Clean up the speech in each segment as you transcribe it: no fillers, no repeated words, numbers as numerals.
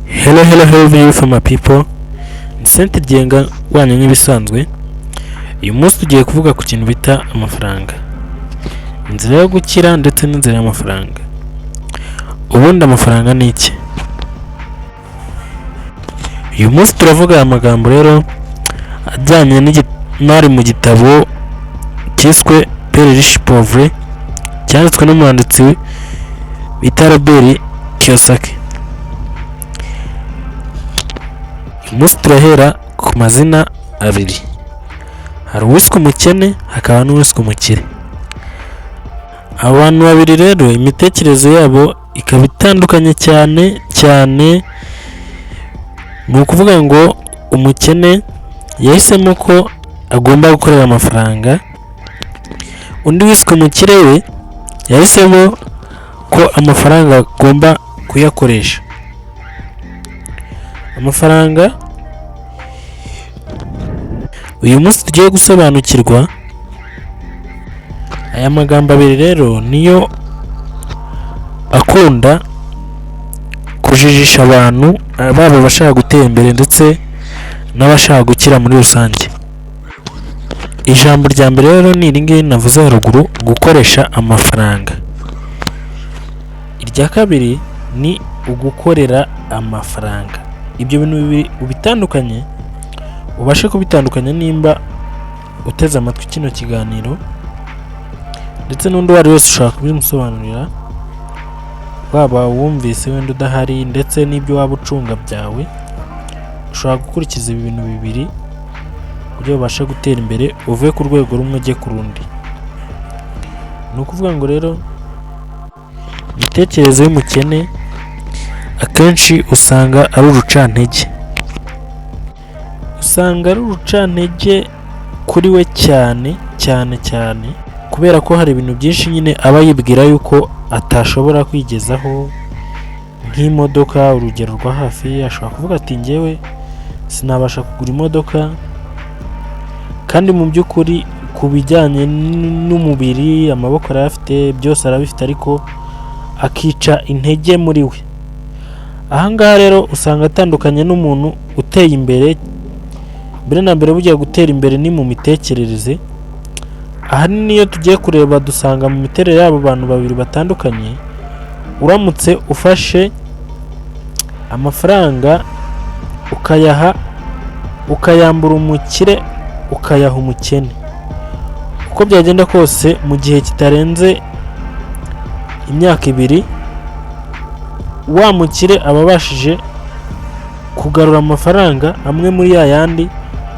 Hello view for my people. Ni Sente Ryenga wanyu nk'ibisanzwe. Uyu munsi tugiye kuvuga ku kintu bita amafaranga. Inzira yo gukira ndetse n'inzira y'amafaranga. Ubundi amafaranga ni iki? Uyu munsi turavuga amagambo rero ajyanye n'imari mu gitabo cyiswe Père Riche Pauvre cyanditswe n'umwanditsi bita Robert Kiyosaki. Uyu munsi turahera ku mazina abiri. Hari uwiswe umukene hakaba n'uwiswe umukire. Abantu babiri rero imitekerereze yabo ikaba itandukanye cyane. Ni ukuvuga ngo umukene yahisemo ko agomba gukorera amafaranga, undi wiswe umukire we yahisemo ko amafaranga agomba kuyakoresha. Amafaranga uyu munsi tugiye gusobanukirwa. Aya magambo abiri rero niyo akunda kujijisha abantu, baba bashaka gutera imbere ndetse n'abashaka gukira muri rusange. Ijambo rya mbere rero ni iringiri navuze haruguru, gukoresha amafaranga. Irya kabiri ni ugukorera amafaranga. Ibyo bintu bibiri ubitandukanye, ubashe kubitandukanya nimba uteze amatwi kino kiganiro, ndetse n'undi wari wese ushaka kubimusobanurira, waba wumvise wenda udahari ndetse n'ibyo waba ucunga byawe, ushobora gukurikiza ibi bintu bibiri kugira ubashe gutera imbere, uve ku rwego rumwe ujye ku rundi. Ni ukuvuga ngo rero imitekerereze y'umukene akenshi usanga ari urucantege. Kuri we cyane kubera ko hari ibintu byinshi nyine aba yibwira yuko atashobora kwigezaho, nk'imodoka. Urugero rwa hafi, ashobora kuvuga ati njyewe sinabasha kugura imodoka, kandi mu by'ukuri ku bijyanye n'umubiri amaboko arayafite, byose arabifite, ariko akica intege muri we. Ahangaha rero usanga atandukanye n'umuntu uteye imbere. Mbere na mbere bugiye gutera imbere ni mu mitekerereze. Ahanini iyo tugiye kureba dusanga mu miterere y'abo bantu babiri batandukanye. Uramutse ufashe amafaranga ukayambura umukire ukayaha umukene, uko byagenda kose mu gihe kitarenze imyaka 2, wa mukire aba abashije kugarura amafaranga amwe muri ya yandi,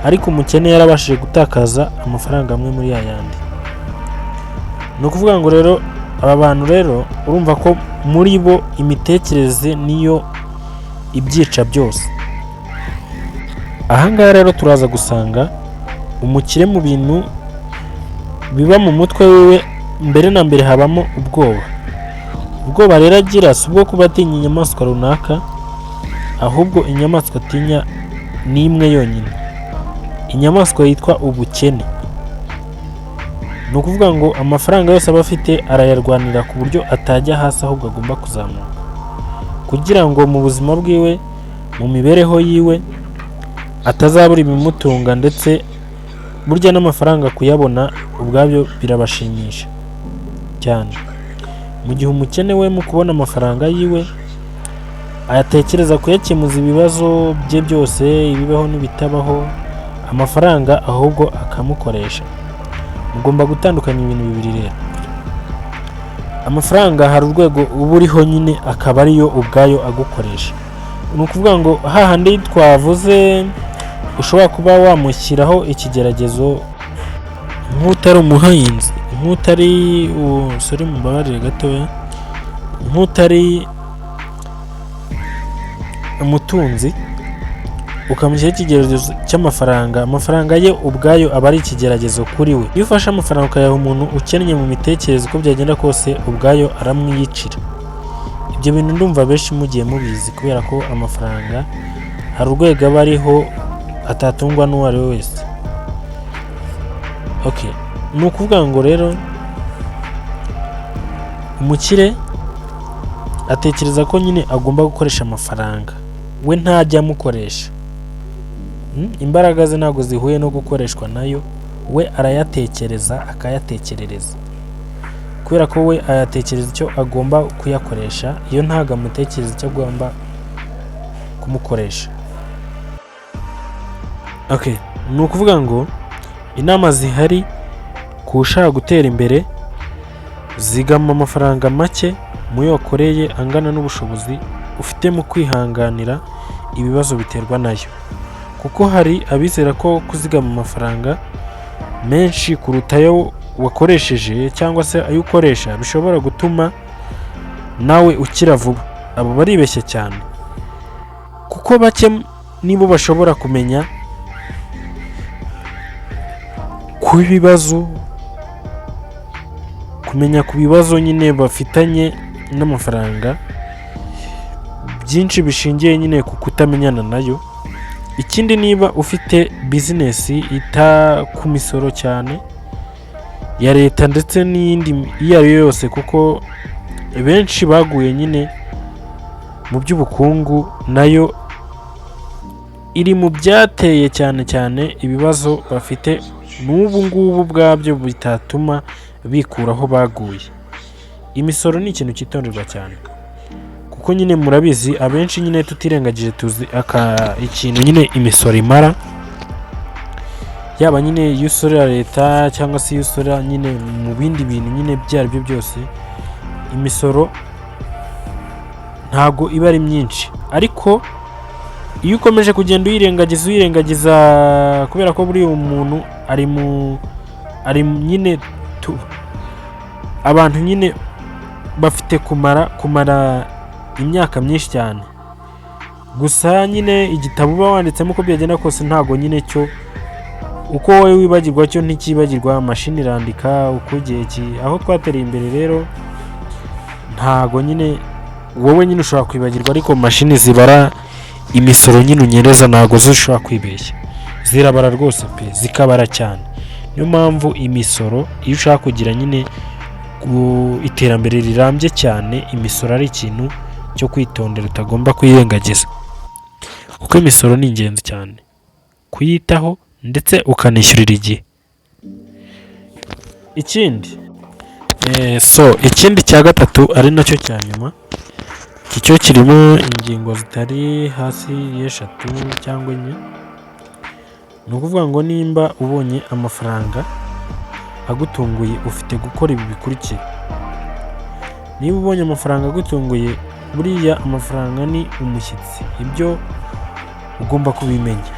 ariko umukene yarabashije gutakaza amafaranga amwe muri ya yandi. Ni ukuvuga ngo rero aba bantu rero urumva ko muri bo imitekerereze niyo ibyica byose. Ahangaha rero turaza gusanga umukire mu bintu biba mu mutwe wiwe, mbere na mbere habamo ubwoba rero agira si ubwo kuba atinya inyamaswa runaka, ahubwo inyamaswa atinya ni imwe yonyine, inyamaswa yitwa ubukene. Ni ukuvuga ngo amafaranga yose aba afite arayarwanira ku buryo atajya hasi, ahubwo agomba kuzamuka, kugira ngo mu buzima bwiwe, mu mibereho yiwe atazabura ibimutunga. Ndetse burya n'amafaranga kuyabona ubwabyo birabashimisha cyane. Mu gihe umukene we mu kubona amafaranga yiwe ayatekereza kuyakemuza ibibazo bye byose, ibibaho n'ibitabaho, amafaranga ahubwo akamukoresha. Mugomba gutandukanya ibintu bibiri rero. Amafaranga hari urwego uba uriho nyine, akaba ariyo ubwayo agukoresha. Ni ukuvuga ngo hahandi twavuze ushobora kuba wamushyiraho ikigeragezo nk'utari umuhinzi, nk'utari mubabarire gatoya, nk'utari umutunzi, ukamushyiraho ikigeragezo cy'amafaranga. Amafaranga ye ubwayo aba ari ikigeragezo kuri we. Iyo ufashe amafaranga ukayaha umuntu ukennye mu mitekerereze, uko byagenda kose ubwayo aramwiyicira. Ibyo bintu ndumva benshi mugiye mubizi, kubera ko amafaranga hari urwego aba ariho atatungwa n'uwo ari we wese. Ni ukuvuga ngo rero umukire atekereza ko nyine agomba gukoresha amafaranga. we ntajya amukoresha. Imbaraga ze ntabwo zihuye no gukoreshwa nayo, we arayatekereza akayatekerereza, kubera ko we ayatekereza icyo agomba kuyakoresha, iyo ntabwo amutekereza icyo agomba kumukoresha. Ni ukuvuga ngo inama zihari ku ushaka gutera imbere: zigama amafaranga make mu yo wakoreye angana n'ubushobozi ufite mu kwihanganira ibibazo biterwa nayo, kuko hari abizera ko kuzigama amafaranga menshi kuruta ayo wakoresheje cyangwa se ayo ukoresha bishobora gutuma nawe ukira vuba. Abo baribeshya cyane, kuko bake nibo bashobora kumenya ku bibazo nyine bafitanye n'amafaranga, byinshi bishingiye nyine ku kutamenyana nayo. Ikindi, niba ufite bizinesi ita ku misoro cyane ya leta ndetse n'iyindi iyo ari yo yose, kuko benshi baguye nyine mu by'ubukungu, nayo iri mu byateye cyane cyane ibibazo bafite n'ubu ngubu bwabyo bitatuma bikuraho baguye. Imisoro ni ikintu cyitonderwa cyane, kuko nyine murabizi, abenshi nyine tutirengagije tuzi ikintu nyine imisoro imara, yaba nyine iyo usorera leta cyangwa se iyo usorera nyine mu bindi bintu nyine ibyo ari byo byose. Imisoro ntabwo iba ari myinshi, ariko iyo ukomeje kugenda uyirengagiza kubera ko buri umuntu ari nyine abantu nyine bafite kumara imyaka myinshi cyane. Gusa nyine igitabo uba wanditsemo uko byagenda kose ntabwo nyine cyo uko wowe wibagirwa cyo ntikibagirwa, mashini irandika uko igihe aho twatereye imbere. Rero ntabwo nyine wowe nyine ushobora kwibagirwa, ariko mashini zibara imisoro nyine unyereza ntabwo zishobora kwibeshya, zirabara rwose pe, zikabara cyane. Niyo mpamvu imisoro, iyo ushaka kugira nyine iterambere rirambye cyane, imisoro ari ikintu cyo kwitondera, utagomba kuyirengagiza, kuko imisoro ni ingenzi cyane kuyitaho ndetse ukanishyurira igihe. Ikindi cya gatatu ari nacyo cya nyuma, iki cyo kirimo ingingo zitari hasi y'eshatu cyangwa enye. Ni ukuvuga ngo nimba ubonye amafaranga agutunguye, ufite gukora ibi bikurikira. Niba ubonye amafaranga agutunguye, buriya amafaranga ni umushyitsi, ibyo ugomba kubimenya,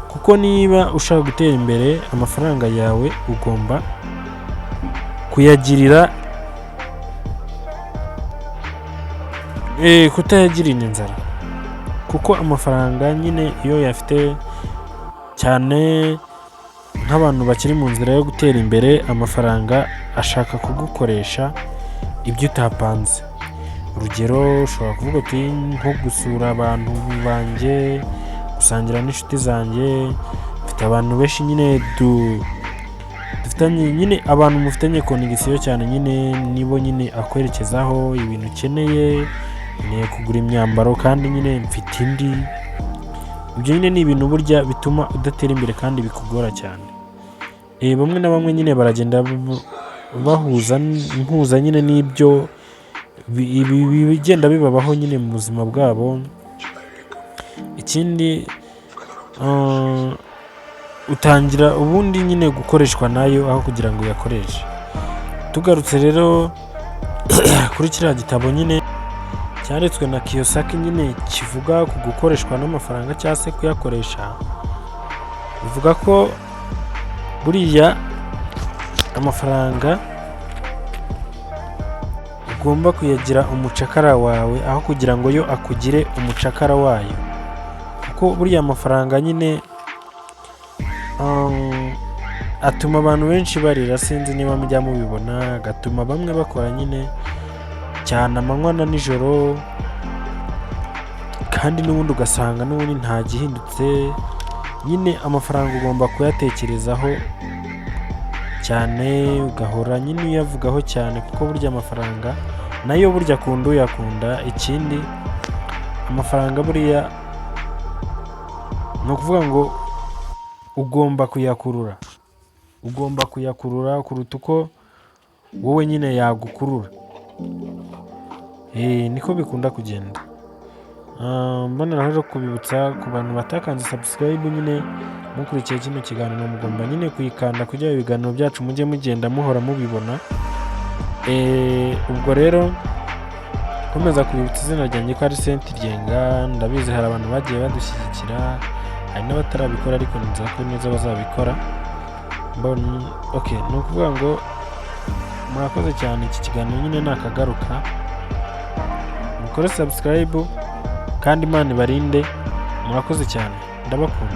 kuko niba ushaka gutera imbere, amafaranga yawe ugomba kutayagirira inzara, kuko amafaranga nyine iyo yafite cyane nk'abantu bakiri mu nzira yo gutera imbere, amafaranga ashaka kugukoresha ibyo utapanze. Urugero, ushobora kuvuga uti nko gusura abantu banjye, gusangira n'inshuti zanjye, mfite abantu benshi nyine dufitanye nyine abantu mufitanye konegisiyo cyane, nyine nibo nyine akwerekezaho ibintu ukeneye, nkeneye kugura imyambaro kandi nyine mfite indi. Ibyo nyine ni ibintu burya bituma udatera imbere kandi bikugora cyane. Bamwe na bamwe nyine baragenda impuza nyine n'ibyo bigenda bibabaho nyine mu buzima bwabo. Ikindi, utangira ubundi nyine gukoreshwa nayo aho kugira ngo uyakoreshe. Tugarutse rero kuri kiriya gitabo nyine cyanditswe na Kiyosaki, nyine kivuga ku gukoreshwa n'amafaranga cyangwa se kuyakoresha, bivuga ko buriya amafaranga ugomba kuyagira umucakara wawe aho kugira ngo yo akugire umucakara wayo, kuko buriya amafaranga nyine atuma abantu benshi barira. Sinzi niba mujya mubibona, agatuma bamwe bakora nyine cyane amanywa na nijoro, kandi n'ubundi ugasanga n'ubundi nta gihindutse. Nyine amafaranga ugomba kuyatekerezaho cyane, ugahora nyine uyavugaho cyane, kuko burya amafaranga nayo burya akunda uyakunda. Ikindi, amafaranga buriya ni ukuvuga ngo ugomba kuyakurura kuruta uko wowe nyine yagukurura. Niko bikunda kugenda. Mboneraho rero kubibutsa ku bantu batakanze subscribe nyine mukurikiye kino kiganiro, mugomba nyine kuyikanda kugira ngo ibiganiro byacu mujye mugenda muhora mubibona. Ubwo rero komeza kubibutsa izina ryanjye ko ari Senti Ryenga. Ndabizi hari abantu bagiye badushyigikira, hari n'abatarabikora ariko nizera ko neza bazabikora. Ni ukuvuga ngo murakoze cyane. Iki kiganiro nyine nakagaruka, mukore subscribe kandi Imana ibarinde. Murakoze cyane, ndabakunda.